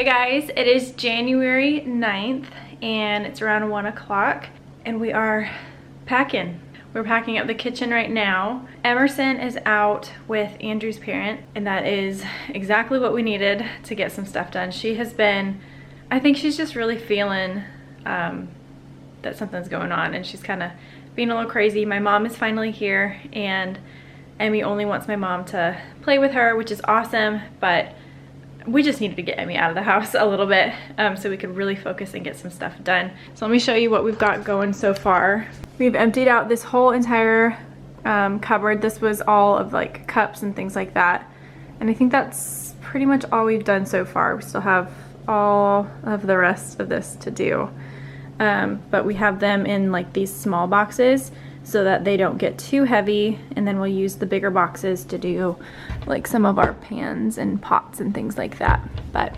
Hey guys, it is January 9th and it's around 1 o'clock and we are packing. We're packing up the kitchen right now. Emerson is out with Andrew's parent and that is exactly what we needed to get some stuff done. She has been, I think she's just really feeling that something's going on and she's kind of being a little crazy. My mom is finally here and Emmy only wants my mom to play with her, which is awesome, but we just needed to get Emmy out of the house a little bit so we could really focus and get some stuff done. So let me show you what we've got going so far. We've emptied out this whole entire cupboard. This was all of like cups and things like that. And I think that's pretty much all we've done so far. We still have all of the rest of this to do. But we have them in like these small boxes so that they don't get too heavy, and then we'll use the bigger boxes to do like some of our pans and pots and things like that. But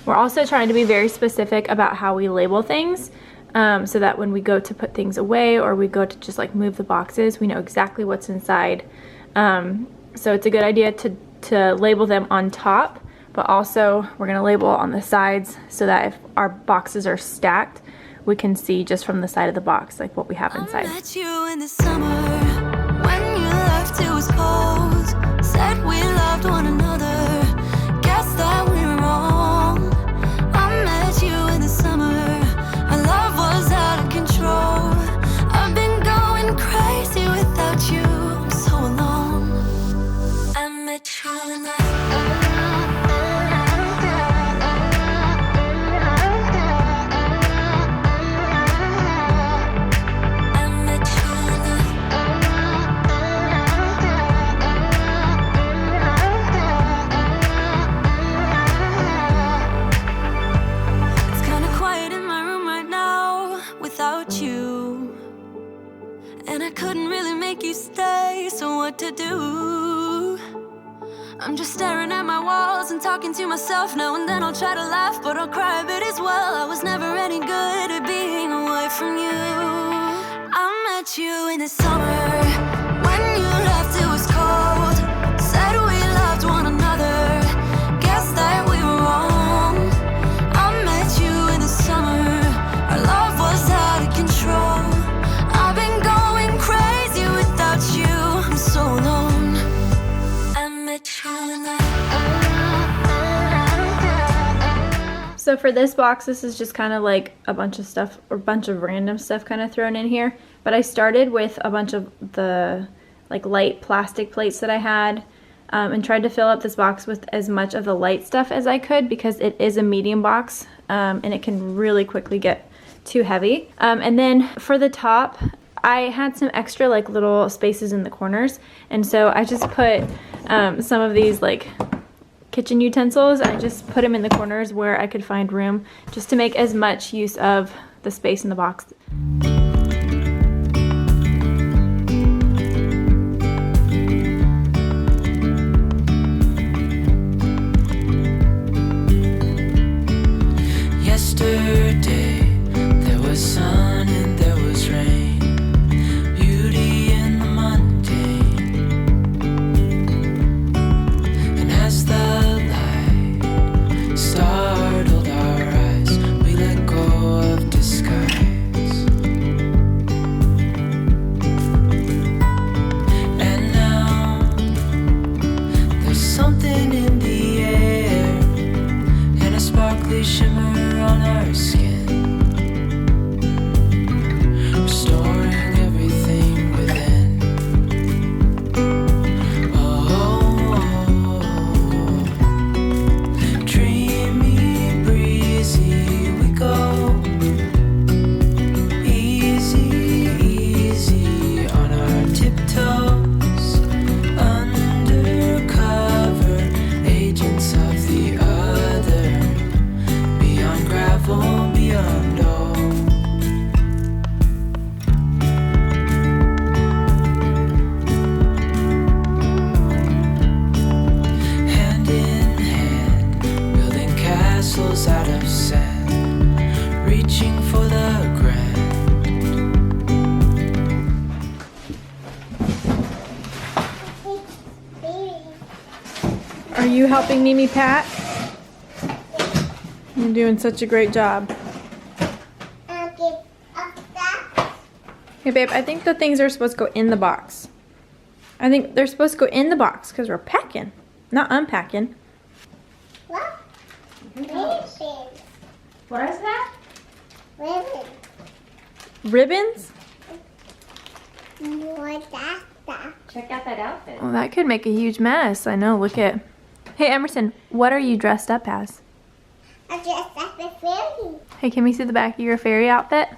we're also trying to be very specific about how we label things so that when we go to put things away or we go to just like move the boxes, we know exactly what's inside. So it's a good idea to label them on top, but also we're gonna label on the sides so that if our boxes are stacked, we can see just from the side of the box like what we have inside. I met you in the summer when you left, it was cold. Said we loved one another, guess that we were wrong. I met you in the summer, our love was out of control. I've been going crazy without you, I'm so alone. I met you in the to do. I'm just staring at my walls and talking to myself now and then. I'll try to laugh, but I'll cry a bit as well. I was never any good at being away from you. I met you in the summer when you left, it was cold. Said we loved one another, guess that we were wrong. I met you in the summer, our love was out of control. I've been going crazy without you, so alone. I met you in the... So for this box, this is just kind of like a bunch of stuff, or a bunch of random stuff kind of thrown in here. But I started with a bunch of the like light plastic plates that I had and tried to fill up this box with as much of the light stuff as I could because it is a medium box and it can really quickly get too heavy. And then for the top, I had some extra like little spaces in the corners, and so I just put some of these like kitchen utensils. I just put them in the corners where I could find room just to make as much use of the space in the box. Yesterday there was sun and there was rain. Shimmer on our skin, restoring everything within. Oh, dreamy, breezy, we go. Easy, easy on our tiptoes, undercover agents of the other. Beyond all. Hand in hand, building castles out of sand, reaching for the grand. Are you helping Mimi pack? You're doing such a great job. Hey babe, I think the things are supposed to go in the box. I think they're supposed to go in the box because we're packing, not unpacking. What? Ribbons. What is that? Ribbons. Ribbons? What's that stuff? Check out that outfit. Well, that could make a huge mess. I know, look at. Hey Emerson, what are you dressed up as? I dressed up as fairy. Hey, can we see the back of your fairy outfit?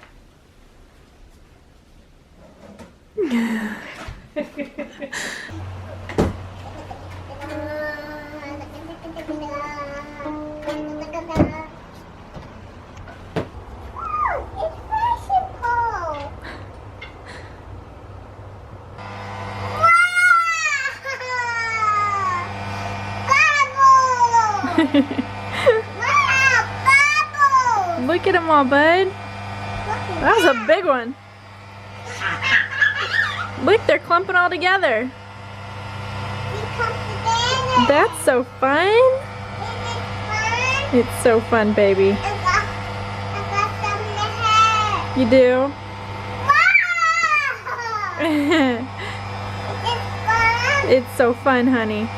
Look at them all, bud. That was a big one. Look, they're clumping all together. That's so fun. It's so fun, baby. You do? It's so fun, honey.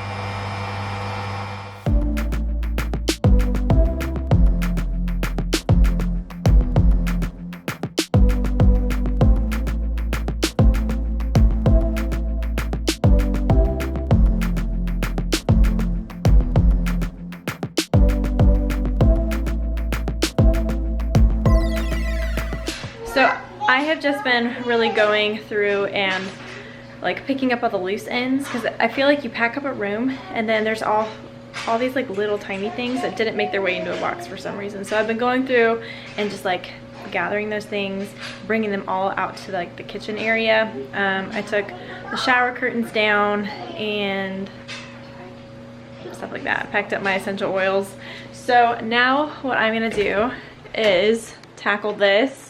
So I have just been really going through and like picking up all the loose ends because I feel like you pack up a room and then there's all these like little tiny things that didn't make their way into a box for some reason. So I've been going through and just like gathering those things, bringing them all out to like the kitchen area. I took the shower curtains down and stuff like that. I packed up my essential oils. So now what I'm gonna do is tackle this.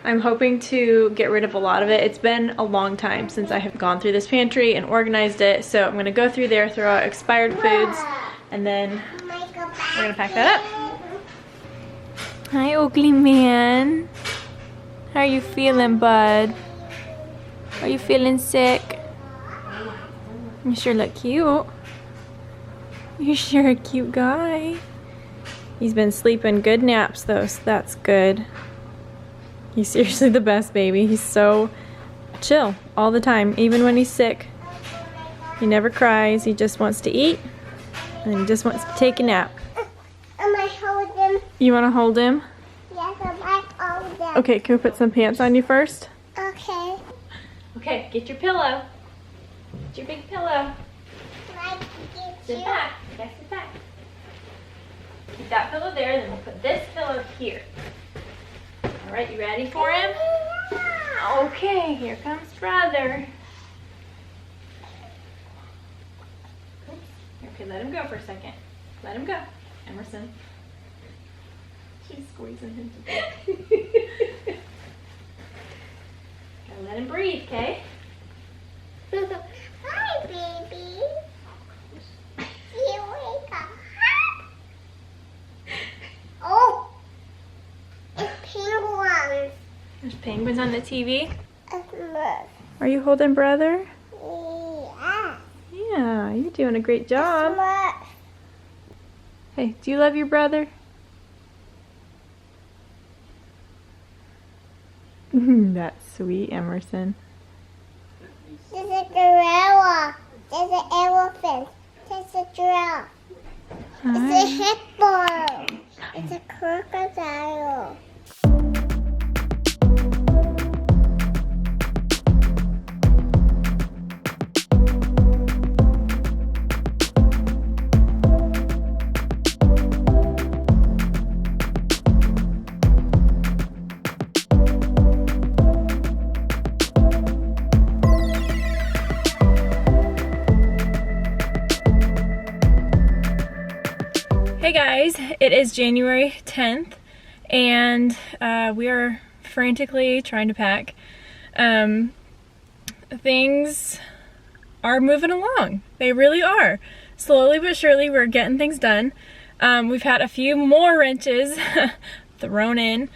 I'm hoping to get rid of a lot of it. It's been a long time since I have gone through this pantry and organized it. So I'm gonna go through there, throw out expired foods, and then we're gonna pack that up. Hi, ugly man. How are you feeling, bud? Are you feeling sick? You sure look cute. You're sure a cute guy. He's been sleeping good naps though, so that's good. He's seriously the best, baby. He's so chill all the time, even when he's sick. He never cries. He just wants to eat and he just wants to take a nap. I might hold him. You want to hold him? Yes, I might hold him. Okay, can we put some pants on you first? Okay. Okay, get your pillow. Get your big pillow. Like, get Sit you. back. Okay, sit back. Keep that pillow there, then we'll put this pillow here. All right, you ready for him? Okay, here comes brother. Oops. Okay, let him go for a second. Let him go. Emerson. She's squeezing him to death. Gotta let him breathe, okay? Hi, baby. You wake up. Oh, it's penguins. There's penguins on the TV. Look. Are you holding brother? Yeah. Yeah, you're doing a great job. Look. Hey, do you love your brother? That's sweet, Emerson. There's a gorilla. There's an elephant. There's a giraffe. It's a hippo. It's a crocodile. Hey guys, it is January 10th and we are frantically trying to pack. Things are moving along. They really are. Slowly but surely we're getting things done. We've had a few more wrenches thrown in.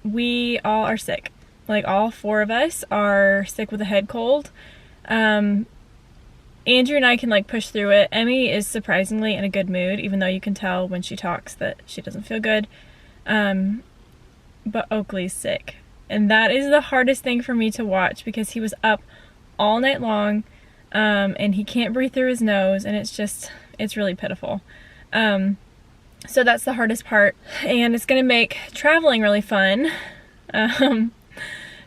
We all are sick. Like, all 4 of us are sick with a head cold. Andrew and I can like push through it. Emmy is surprisingly in a good mood, even though you can tell when she talks that she doesn't feel good. But Oakley's sick. And that is the hardest thing for me to watch because he was up all night long, and he can't breathe through his nose, and it's really pitiful. So that's the hardest part, and it's gonna make traveling really fun.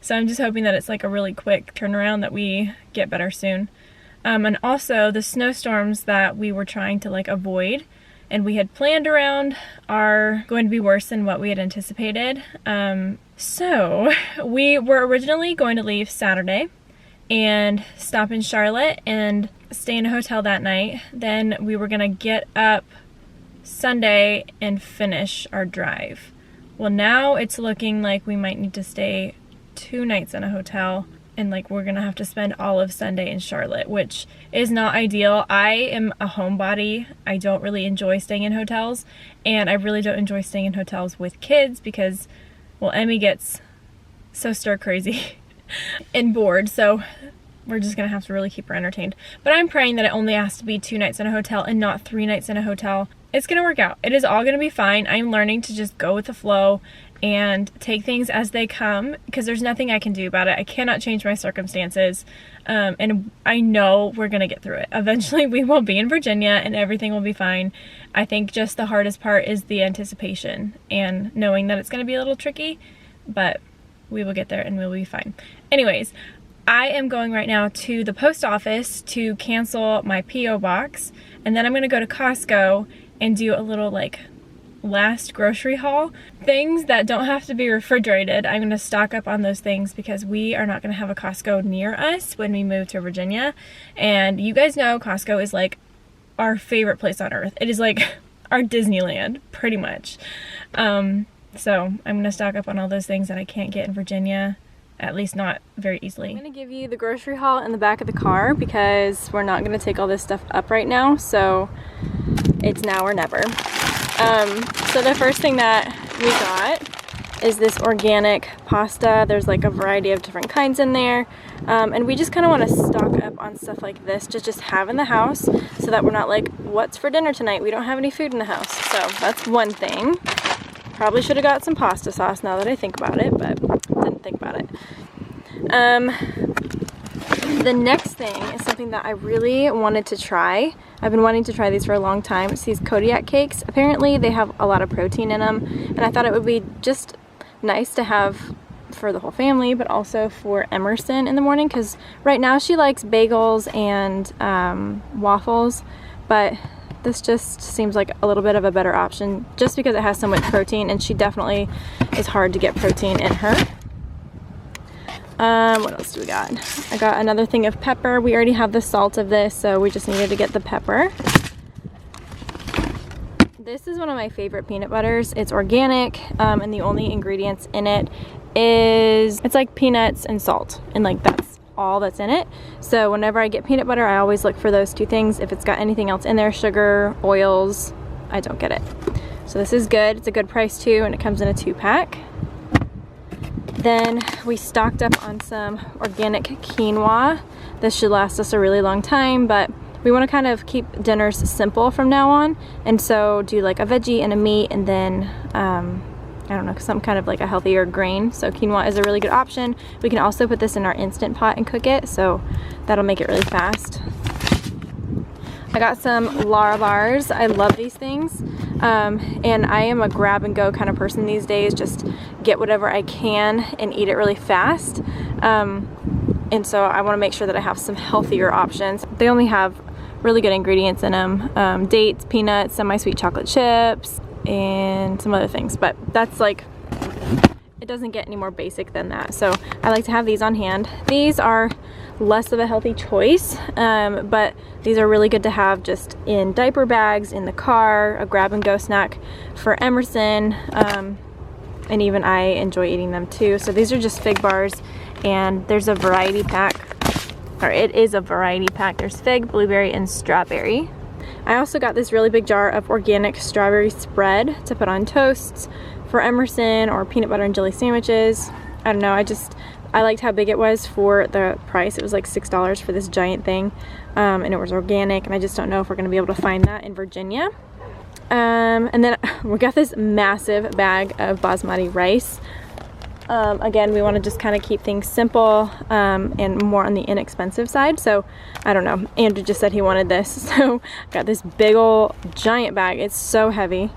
So I'm just hoping that it's like a really quick turnaround, that we get better soon. And also the snowstorms that we were trying to like avoid and we had planned around are going to be worse than what we had anticipated. So we were originally going to leave Saturday and stop in Charlotte and stay in a hotel that night. Then we were gonna get up Sunday and finish our drive. Well, now it's looking like we might need to stay 2 nights in a hotel, and like we're gonna have to spend all of Sunday in Charlotte, which is not ideal. I am a homebody. I don't really enjoy staying in hotels, and I really don't enjoy staying in hotels with kids because, well, Emmy gets so stir crazy and bored, so we're just gonna have to really keep her entertained. But I'm praying that it only has to be 2 nights in a hotel and not 3 nights in a hotel. It's gonna work out. It is all gonna be fine. I'm learning to just go with the flow and take things as they come because there's nothing I can do about it. I cannot change my circumstances, and I know we're gonna get through it. Eventually we will be in Virginia and everything will be fine. I think just the hardest part is the anticipation and knowing that it's gonna be a little tricky, but we will get there and we'll be fine. Anyways, I am going right now to the post office to cancel my P.O. box, and then I'm gonna go to Costco and do a little like last grocery haul. Things that don't have to be refrigerated, I'm gonna stock up on those things because we are not gonna have a Costco near us when we move to Virginia. And you guys know Costco is like our favorite place on earth. It is like our Disneyland, pretty much. So I'm gonna stock up on all those things that I can't get in Virginia, at least not very easily. I'm gonna give you the grocery haul in the back of the car because we're not gonna take all this stuff up right now, so it's now or never. So the first thing that we got is this organic pasta. There's like a variety of different kinds in there, and we just kind of want to stock up on stuff like this to just have in the house so that we're not like, what's for dinner tonight? We don't have any food in the house. So that's one thing. Probably should have got some pasta sauce now that I think about it, but didn't think about it. The next thing is something that I really wanted to try. I've been wanting to try these for a long time. It's these Kodiak cakes. Apparently they have a lot of protein in them, and I thought it would be just nice to have for the whole family, but also for Emerson in the morning, because right now she likes bagels and waffles, but this just seems like a little bit of a better option just because it has so much protein, and she definitely is hard to get protein in her. What else do we got? I got another thing of pepper. We already have the salt of this, so we just needed to get the pepper. This is one of my favorite peanut butters. It's organic, and the only ingredients in it is, it's like peanuts and salt, and like that's all that's in it. So whenever I get peanut butter, I always look for those 2 things. If it's got anything else in there, sugar, oils, I don't get it. So this is good. It's a good price too, and it comes in a 2-pack. Then we stocked up on some organic quinoa. This should last us a really long time, but we want to kind of keep dinners simple from now on, and so do like a veggie and a meat, and then I don't know, some kind of like a healthier grain. So quinoa is a really good option. We can also put this in our Instant Pot and cook it, so that'll make it really fast. I got some Larabars. I love these things, and I am a grab and go kind of person these days. Just get whatever I can and eat it really fast, and so I want to make sure that I have some healthier options. They only have really good ingredients in them, dates, peanuts, semi-sweet chocolate chips, and some other things, but that's like, it doesn't get any more basic than that. So I like to have these on hand. These are less of a healthy choice, but these are really good to have just in diaper bags, in the car, a grab and go snack for Emerson, and even I enjoy eating them too. So these are just fig bars, and there's a variety pack, or it is a variety pack. There's fig, blueberry, and strawberry. I also got this really big jar of organic strawberry spread to put on toasts for Emerson or peanut butter and jelly sandwiches. I don't know, I liked how big it was for the price. It was like $6 for this giant thing, and it was organic, and I just don't know if we're gonna be able to find that in Virginia. And then we got this massive bag of basmati rice. Again, we want to just kind of keep things simple and more on the inexpensive side. So I don't know, Andrew just said he wanted this, so I got this big old giant bag. It's so heavy.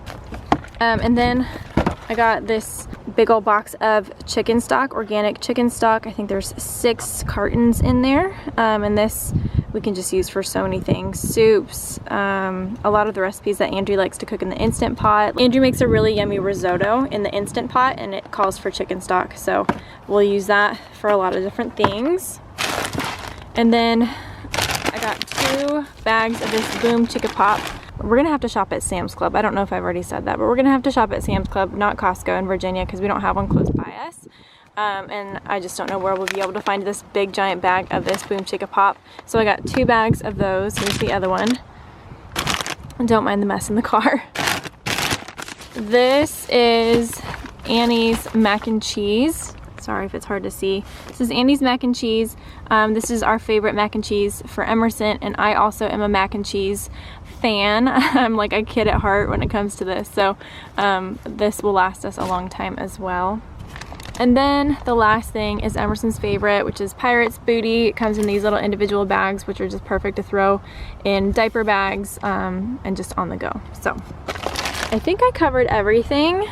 And then I got this big old box of chicken stock, organic chicken stock. I think there's 6 cartons in there, and this we can just use for so many things. Soups, a lot of the recipes that Andrew likes to cook in the Instant Pot. Andrew makes a really yummy risotto in the Instant Pot, and it calls for chicken stock, so we'll use that for a lot of different things. And then I got 2 bags of this Boom Chicka Pop. We're gonna have to shop at Sam's Club. I don't know if I've already said that, but we're gonna have to shop at Sam's Club, not Costco in Virginia, because we don't have one close by us. And I just don't know where we'll be able to find this big giant bag of this Boom Chicka Pop. So I got 2 bags of those. Here's the other one. And don't mind the mess in the car. This is Annie's mac and cheese. Sorry if it's hard to see. This is Annie's mac and cheese. This is our favorite mac and cheese for Emerson, and I also am a mac and cheese fan. I'm like a kid at heart when it comes to this, so this will last us a long time as well. And then the last thing is Emerson's favorite, which is Pirate's Booty. It comes in these little individual bags, which are just perfect to throw in diaper bags and just on the go. So I think I covered everything.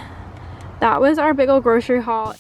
That was our big old grocery haul.